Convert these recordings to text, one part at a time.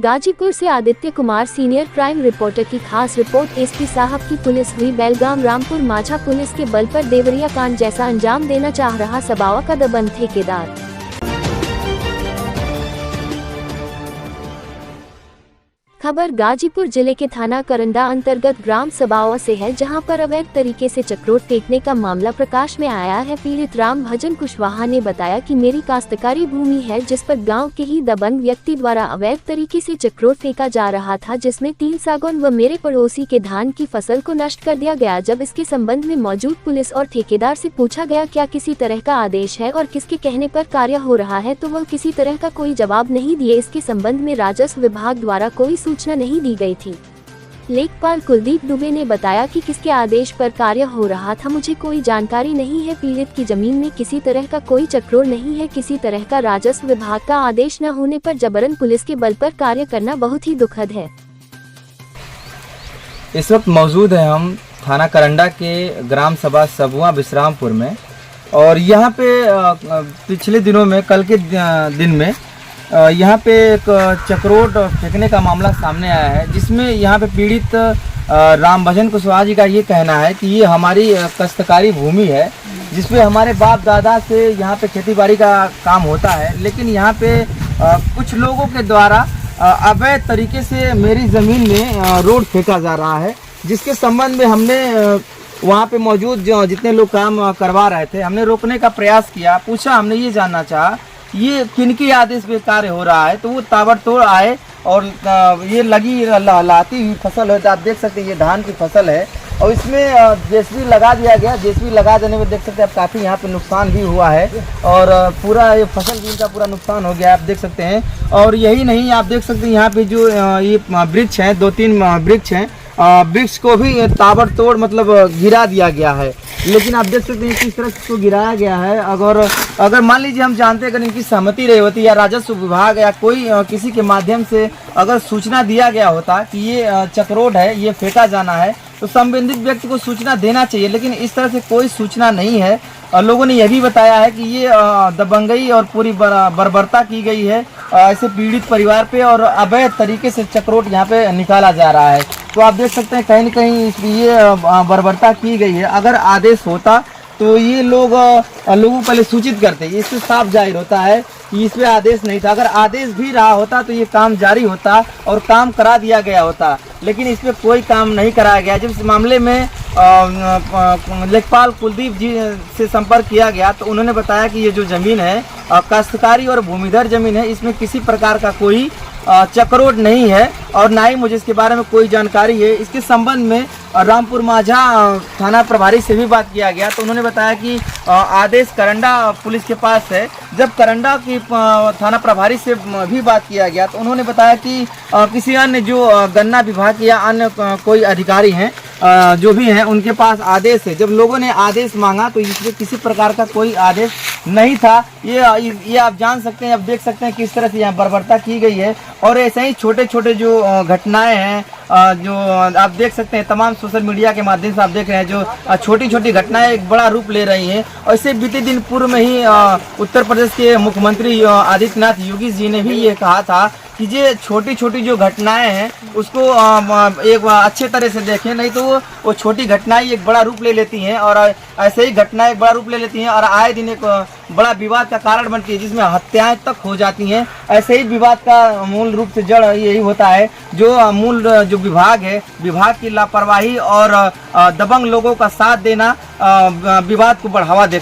गाजीपुर से Aditya Kumar senior crime reporter की खास रिपोर्ट। एसपी साहब की पुलिस हुई बेलगाम रामपुर माझा पुलिस के बल पर देवरिया कांड जैसा अंजाम देना चाह रहा सबावा का दबंग ठेकेदार। खबर गाजीपुर जिले के थाना करंडा अंतर्गत ग्राम सबावा से है, जहां पर अवैध तरीके से चक्रोट फेंकने का मामला प्रकाश में आया है। पीड़ित राम भजन कुशवाहा ने बताया कि मेरी काश्तकारी भूमि है, जिस पर गांव के ही दबंग व्यक्ति द्वारा अवैध तरीके से चक्रोट फेंका जा रहा था, जिसमें 3 सागौन व मेरे पड़ोसी के धान की फसल को नष्ट कर दिया गया। जब इसके संबंध में मौजूद पुलिस और ठेकेदार से पूछा गया क्या किसी तरह का आदेश है और किसके कहने पर कार्य हो रहा है, तो वह किसी तरह का कोई जवाब नहीं दिए। इसके संबंध में राजस्व विभाग द्वारा कोई सूचना नहीं दी गई थी। लेखपाल कुलदीप दुबे ने बताया कि किसके आदेश पर कार्य हो रहा था, मुझे कोई जानकारी नहीं है। पीड़ित की जमीन में किसी तरह का कोई चक्रोट नहीं है। किसी तरह का राजस्व विभाग का आदेश न होने पर जबरन पुलिस के बल पर कार्य करना बहुत ही दुखद है। इस वक्त मौजूद है हम थाना करंडा के ग्राम सभा सबुआ विश्रामपुर में, और यहाँ पे पिछले दिनों में कल के दिन में यहाँ पे एक चक्रोट फेंकने का मामला सामने आया है, जिसमें यहाँ पे पीड़ित राम भजन कुशवाहा जी का ये कहना है कि ये हमारी काश्तकारी भूमि है, जिसपे हमारे बाप दादा से यहाँ पे खेतीबाड़ी का काम होता है, लेकिन यहाँ पे कुछ लोगों के द्वारा अवैध तरीके से मेरी ज़मीन में रोड फेंका जा रहा है, जिसके संबंध में हमने वहाँ पे मौजूद जितने लोग काम करवा रहे थे, हमने रोकने का प्रयास किया। पूछा, हमने ये जानना चाहा ये किनकी आदेश पे कार्य हो रहा है, तो वो ताबड़तोड़ आए और ये लगी लहलहाती हुई फसल है, तो आप देख सकते हैं ये धान की फसल है, और इसमें जेसीबी लगा दिया गया। जेसीबी लगा देने में देख सकते हैं आप काफ़ी यहाँ पे नुकसान भी हुआ है, और पूरा ये फसल भी इनका पूरा नुकसान हो गया आप देख सकते हैं। और यही नहीं, आप देख सकते हैं यहाँ पे जो ये वृक्ष हैं, 2-3 वृक्ष हैं, वृक्ष को भी ताबड़तोड़ मतलब गिरा दिया गया है। लेकिन आप देख सकते हैं किस तरह इसको गिराया गया है। अगर मान लीजिए हम जानते अगर इनकी सहमति रही होती, या राजस्व विभाग या कोई किसी के माध्यम से अगर सूचना दिया गया होता कि ये चक्रोट है, ये फेंका जाना है, तो संबंधित व्यक्ति को सूचना देना चाहिए। लेकिन इस तरह से कोई सूचना नहीं है। और लोगों ने यह भी बताया है कि ये दबंगई और पूरी बर्बरता की गई है ऐसे पीड़ित परिवार पे, और अवैध तरीके से चक्रोट यहाँ पे निकाला जा रहा है। तो आप देख सकते हैं कहीं न कहीं ये बर्बरता की गई है। अगर आदेश होता तो ये लोगों को पहले सूचित करते, इससे साफ जाहिर होता है कि इसमें आदेश नहीं था। अगर आदेश भी रहा होता तो ये काम जारी होता और काम करा दिया गया होता, लेकिन इस पर कोई काम नहीं कराया गया। जब इस मामले में लेखपाल कुलदीप जी से संपर्क किया गया तो उन्होंने बताया कि ये जो ज़मीन है काश्तकारी और भूमिधर ज़मीन है, इसमें किसी प्रकार का कोई चक्रोट नहीं है, और ना ही मुझे इसके बारे में कोई जानकारी है। इसके संबंध में रामपुर माझा थाना प्रभारी से भी बात किया गया, तो उन्होंने बताया कि आदेश करंडा पुलिस के पास है। जब करंडा की थाना प्रभारी से भी बात किया गया तो उन्होंने बताया कि किसी अन्य जो गन्ना विभाग या अन्य कोई अधिकारी हैं जो भी हैं उनके पास आदेश है। जब लोगों ने आदेश मांगा तो इसमें किसी प्रकार का कोई आदेश नहीं था। ये आप जान सकते हैं, आप देख सकते हैं किस तरह से यहाँ बर्बरता की गई है। और ऐसे ही छोटे छोटे जो घटनाएं हैं जो आप देख सकते हैं, तमाम सोशल मीडिया के माध्यम से आप देख रहे हैं, जो छोटी छोटी घटनाएं एक बड़ा रूप ले रही हैं। और इससे बीते दिन पूर्व में ही उत्तर प्रदेश के मुख्यमंत्री आदित्यनाथ योगी जी ने भी ये कहा था कि ये छोटी छोटी जो घटनाएं हैं उसको एक अच्छे तरह से देखें, नहीं तो वो छोटी घटनाएं एक बड़ा रूप ले लेती हैं, और ऐसे ही घटनाएं एक बड़ा रूप ले लेती हैं और आए दिन एक बड़ा विवाद का कारण बनती है, जिसमें हत्याएं तक हो जाती हैं। ऐसे ही विवाद का मूल रूप से जड़ यही होता है, जो मूल जो विभाग है, विभाग की लापरवाही और दबंग लोगों का साथ देना विवाद को बढ़ावा दे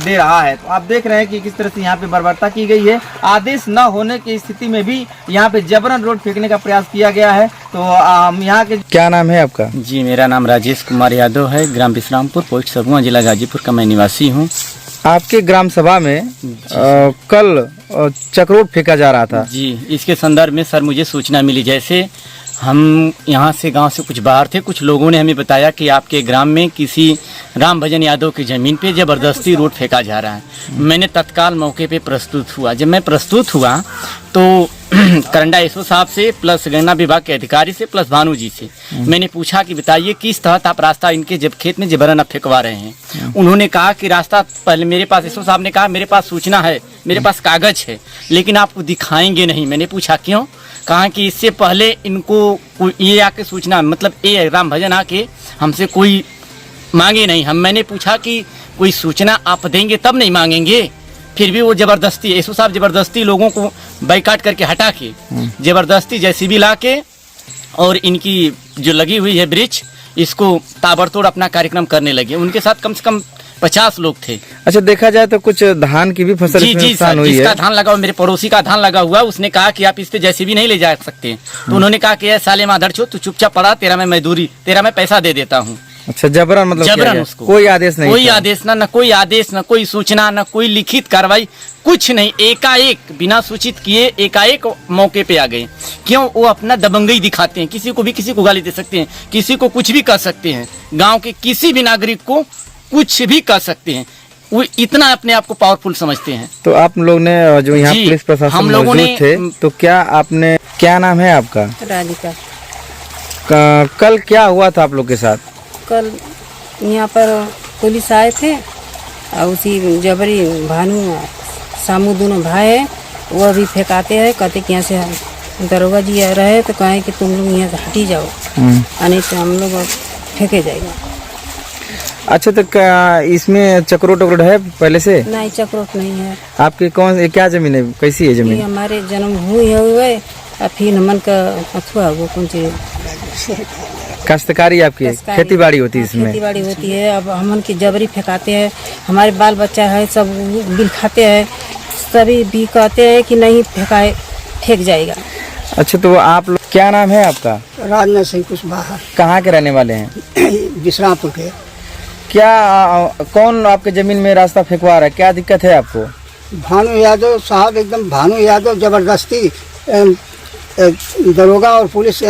रहा है। तो आप देख रहे हैं कि किस तरह से यहाँ पे बर्बरता की गई है। आदेश न होने की स्थिति में भी यहाँ पे जबरन रोड फेंकने का प्रयास किया गया है। तो यहाँ के क्या नाम है आपका? जी, मेरा नाम राजेश कुमार यादव है, ग्राम विश्रामपुर, पोस्ट सबुआ, जिला गाजीपुर का मैं निवासी हूँ। आपके ग्राम सभा में कल चक्रोट फेंका जा रहा था। जी, इसके संदर्भ में सर मुझे सूचना मिली। जैसे हम यहाँ से गांव से कुछ बाहर थे, कुछ लोगों ने हमें बताया कि आपके ग्राम में किसी राम भजन यादव की ज़मीन पे ज़बरदस्ती रोड फेंका जा रहा है। मैंने तत्काल मौके पे प्रस्तुत हुआ। जब मैं प्रस्तुत हुआ तो करंडा एसओ साहब से प्लस गन्ना विभाग के अधिकारी से प्लस भानु जी से मैंने पूछा कि बताइए किस तहत आप रास्ता इनके जब खेत में जबरन आप फेंकवा रहे हैं। उन्होंने कहा कि रास्ता पहले मेरे पास, एसओ साहब ने कहा मेरे पास सूचना है, मेरे पास कागज है, लेकिन आपको दिखाएंगे नहीं। मैंने पूछा क्यों? कहा कि इससे पहले इनको ये आके सूचना, मतलब ये राम भजन आके हमसे कोई मांगे नहीं। मैंने पूछा कि कोई सूचना आप देंगे तब नहीं मांगेंगे, फिर भी वो जबरदस्ती, एसओ साहब जबरदस्ती लोगों को बाइकाट करके हटा के जबरदस्ती जेसीबी ला के और इनकी जो लगी हुई है ब्रिज, इसको ताबड़तोड़ अपना कार्यक्रम करने लगे। उनके साथ कम से कम 50 लोग थे। अच्छा, देखा जाए तो कुछ धान की भी फसल जी इसमें जी नुकसान सर, हुई जिसका है। धान लगा हुआ, मेरे पड़ोसी का धान लगा हुआ, उसने कहा कि आप इस पे जेसीबी नहीं ले जा सकते। तो उन्होंने कहा कि साले माधर छो, तू चुपचाप पड़ा, तेरा मैं मजदूरी, तेरा मैं पैसा दे देता हूँ। अच्छा, जबरन मतलब किया जबरन गया? उसको कोई आदेश नहीं कोई था? आदेश ना कोई आदेश, न कोई सूचना, न कोई लिखित कार्रवाई, कुछ नहीं। एकाएक बिना सूचित किए एकाएक मौके पे आ गए। क्यों? वो अपना दबंगई दिखाते हैं, किसी को भी किसी को गाली दे सकते हैं, किसी को कुछ भी कर सकते हैं, गांव के किसी भी नागरिक को कुछ भी कर सकते हैं। वो इतना अपने आप को पावरफुल समझते हैं। तो आप लोग ने जो यहाँ जी, पुलिस प्रशासन हम लोगों मौजूद ने थे, तो क्या आपने, क्या नाम है आपका? राधिका। कल क्या हुआ था आप लोग के साथ? कल यहाँ पर पुलिस आए थे और उसी जबरी भानु सामू दोनों भाई है, वो अभी फेंकाते हैं, कहते कि यहाँ से दरोगा जी आ रहे हैं तो कहें कि तुम लोग यहाँ से हटी जाओ, नहीं तो हम लोग फेंके जाएगा। अच्छा, तो क्या इसमें चक्रोट वक्रोट है पहले से? नहीं, चक्रोट नहीं है। आपकी क्या जमीन है, कैसी है ये जमीन? हमारे जन्म हुई है और फिर हमन का अथवा वो कौन सी काश्तकारी आपकी है? खेती बाड़ी होती है इसमें? खेती बाड़ी होती है। अब हमन की जबरी फेंकाते हैं, हमारे बाल बच्चा है सब बिल खाते हैं, सभी भी कहते हैं कि नहीं फेंकाए, फेंक जाएगा। अच्छा, तो आप लोग, क्या नाम है आपका? राजनाथ सिंह कुशवाहा, कहाँ के रहने वाले हैं? विश्रामपुर के। क्या कौन आपके जमीन में रास्ता फेंकवा रहा है, क्या दिक्कत है आपको? भानु यादव साहब, एकदम भानु यादव जबरदस्ती दरोगा और पुलिस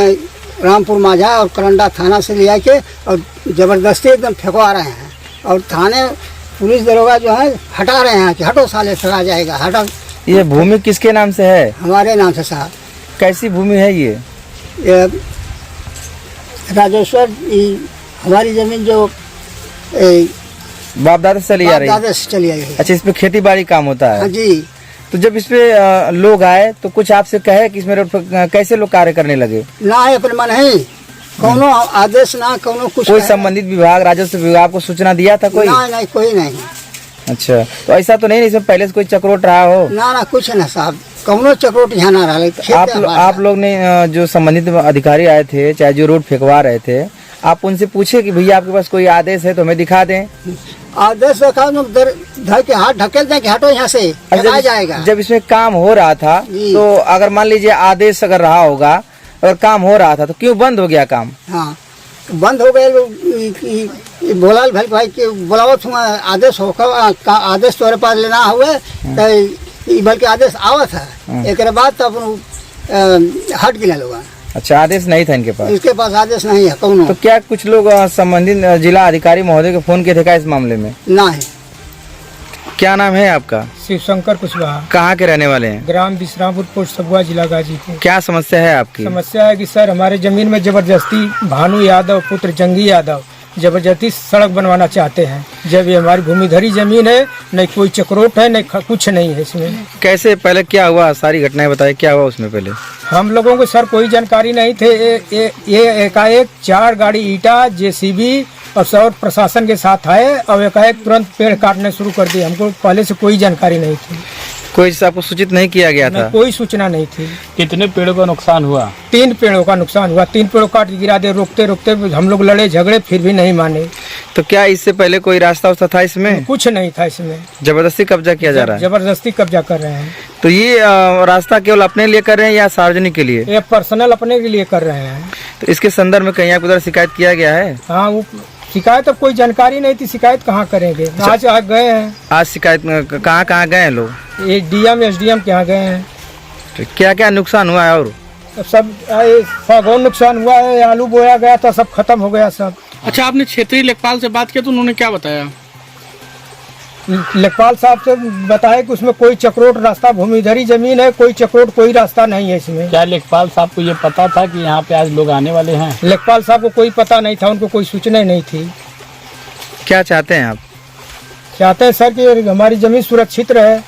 रामपुर माझा और करंडा थाना से ले आके और जबरदस्ती एकदम फेंकवा रहे हैं। और थाने पुलिस दरोगा जो है हटा रहे हैं कि हटो साले, फेंका जाएगा, हटो। ये भूमि किसके नाम से है? हमारे नाम से साहब। कैसी भूमि है ये? राजेश्वर, हमारी जमीन जो बाप दादा से चली आ रही है? दादा से चली आई है। अच्छा, इस पे खेती बाड़ी काम होता हाँ है? जी। तो जब इस पे लोग आए तो कुछ आपसे कहे कि इसमें रोड पर कैसे लोग कार्य करने लगे? ना है अपने मन है, कोनो आदेश ना, कोनो कुछ कोई कहे। संबंधित विभाग, राजस्व विभाग को सूचना दिया था कोई? नहीं, कोई नहीं। अच्छा, तो ऐसा तो नहीं इसमें पहले से कोई चक्रोट रहा हो? ना, कुछ ना साहब, कौनो चक्रोट यहाँ ना रहा। आप लोग ने जो संबंधित अधिकारी आए थे, चाहे जो रोड फेंकवा रहे थे, आप उनसे पूछे कि भैया आपके पास कोई आदेश है तो हमें दिखा दें? आदेश रखा, धर के हाथ ढकेल दें कि हटो यहाँ से, फेंका जाएगा। जब इसमें काम हो रहा था तो अगर मान लीजिए आदेश अगर रहा होगा, अगर काम हो रहा था तो क्यों बंद हो गया काम? हाँ, बंद हो गए। बोला भाई कि बुलाओ तुम, आदेश होकर आदेश तुम्हारे पास लेना हुआ तो बल्कि आदेश आवा था, एक बाद तब हट गिला लोग। अच्छा, आदेश नहीं था इनके पास? इसके पास आदेश नहीं है कौनो। तो क्या कुछ लोग संबंधित जिला अधिकारी महोदय को फोन किए थे क्या इस मामले में? ना है। क्या नाम है आपका? शिवशंकर कुशवाहा, कहाँ के रहने वाले हैं? ग्राम विश्रामपुर, पोस्ट सबुआ, जिला गाजीपुर। क्या समस्या है आपकी? समस्या है कि सर हमारे जमीन में जबरदस्ती भानु यादव पुत्र जंगी यादव जबरदस्ती सड़क बनवाना चाहते हैं। जब ये हमारी भूमिधरी जमीन है, नहीं कोई चक्रोट है, नहीं कुछ नहीं है इसमें। कैसे, पहले क्या हुआ, सारी घटनाएं बताइए, क्या हुआ उसमें पहले? हम लोगों को सर कोई जानकारी नहीं थे। ये एकाएक 4 गाड़ी ईटा, जेसीबी और सब प्रशासन के साथ आए और एकाएक तुरंत पेड़ काटने शुरू कर दिए। हमको पहले से कोई जानकारी नहीं थी, कोई आपको सूचित नहीं किया गया था? कोई सूचना नहीं थी। कितने पेड़ों का नुकसान हुआ? 3 पेड़ों का नुकसान हुआ। 3 पेड़ों काट के गिरा दे, रोकते रोकते हम लोग लड़े झगड़े, फिर भी नहीं माने। तो क्या इससे पहले कोई रास्ता था इसमें? कुछ नहीं था इसमें, जबरदस्ती कब्जा किया जा रहा है? जबरदस्ती कब्जा कर रहे हैं। तो ये रास्ता केवल अपने लिए कर रहे हैं या सार्वजनिक के लिए? ये पर्सनल अपने के लिए कर रहे हैं। तो इसके संदर्भ में कहीं आपको उधर शिकायत किया गया है? हाँ, वो शिकायत, अब कोई जानकारी नहीं थी, शिकायत कहाँ करेंगे। आज गए हैं। आज शिकायत कहाँ गए हैं लोग? ये डीएम एसडीएम के यहाँ गए हैं। तो क्या क्या नुकसान हुआ है? और सब सागौन नुकसान हुआ है, आलू बोया गया था, सब खत्म हो गया सब। अच्छा, आपने क्षेत्रीय लेखपाल से बात की तो उन्होंने क्या बताया? लेखपाल साहब से बताया कि उसमें कोई चक्रोट रास्ता, भूमिधरी जमीन है, कोई चक्रोट कोई रास्ता नहीं है इसमें। क्या लेखपाल साहब को ये पता था कि यहाँ पे आज लोग आने वाले हैं? लेखपाल साहब को कोई पता नहीं था, उनको कोई सूचना नहीं थी। क्या चाहते हैं आप? चाहते हैं सर कि हमारी जमीन सुरक्षित रहे।